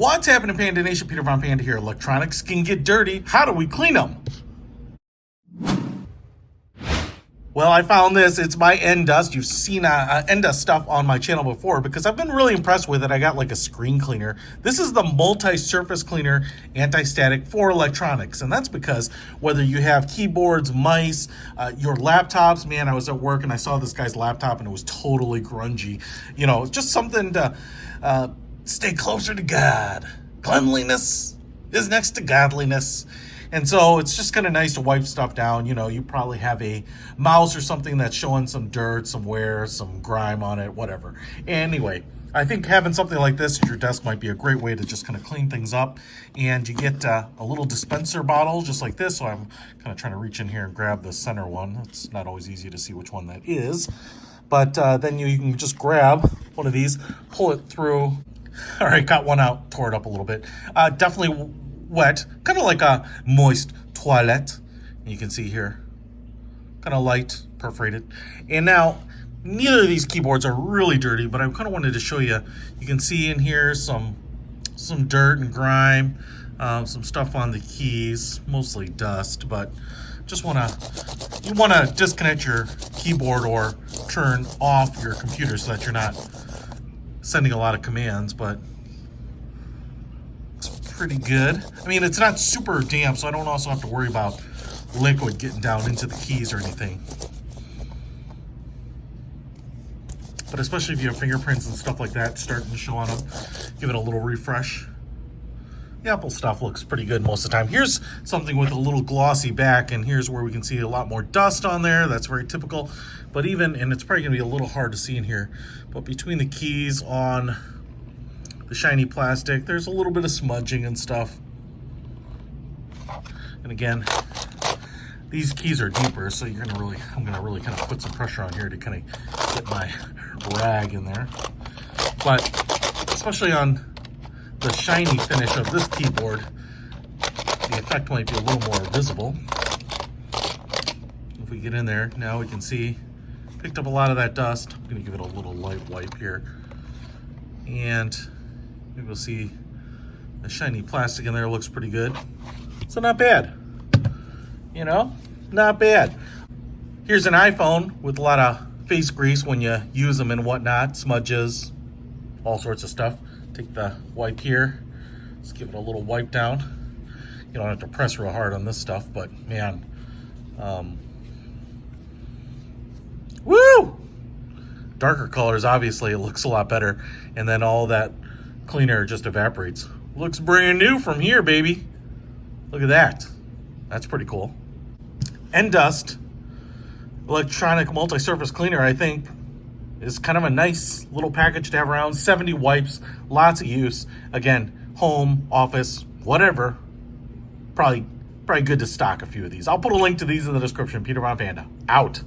What's happening, Panda Nation? Peter Von Panda here. Electronics can get dirty. How do we clean them? Well, I found this. It's by Endust. You've seen Endust stuff on my channel before because I've been really impressed with it. I got like a screen cleaner. This is the multi-surface cleaner anti-static for electronics. And that's because whether you have keyboards, mice, your laptops, man, I was at work and I saw this guy's laptop and it was totally grungy. You know, just something to stay closer to God. Cleanliness is next to godliness. And so it's just kind of nice to wipe stuff down. You know, you probably have a mouse or something that's showing some dirt, some wear, some grime on it, whatever. Anyway, I think having something like this at your desk might be a great way to just kind of clean things up. And you get a little dispenser bottle just like this. So I'm kind of trying to reach in here and grab the center one. It's not always easy to see which one that is. But then you can just grab one of these, pull it through. All right, got one out, tore it up a little bit. Definitely wet, kind of like a moist toilet. You can see here, kind of light, perforated. And now, neither of these keyboards are really dirty, but I kind of wanted to show you. You can see in here some dirt and grime, some stuff on the keys, mostly dust. But just you want to disconnect your keyboard or turn off your computer so that you're not sending a lot of commands, but pretty good. I mean, it's not super damp, so I don't also have to worry about liquid getting down into the keys or anything. But especially if you have fingerprints and stuff like that starting to show on them, give it a little refresh. The Apple stuff looks pretty good most of the time. Here's something with a little glossy back, and here's where we can see a lot more dust on there. That's very typical. But and it's probably gonna be a little hard to see in here, but between the keys on the shiny plastic, there's a little bit of smudging and stuff. And again, these keys are deeper, so I'm gonna really kind of put some pressure on here to kind of get my rag in there. But especially on the shiny finish of this keyboard, the effect might be a little more visible. If we get in there, now we can see, picked up a lot of that dust. I'm gonna give it a little light wipe here. And maybe we'll see the shiny plastic in there looks pretty good. So not bad, you know, not bad. Here's an iPhone with a lot of face grease when you use them and whatnot, smudges, all sorts of stuff. Take the wipe here, just give it a little wipe down. You don't have to press real hard on this stuff, but man, woo! Darker colors, obviously, it looks a lot better. And then all that cleaner just evaporates. Looks brand new from here, baby. Look at that. That's pretty cool. Endust electronic multi-surface cleaner, I think, is kind of a nice little package to have around. 70 wipes, lots of use. Again, home, office, whatever. Probably good to stock a few of these. I'll put a link to these in the description. Peter Von Panda, out.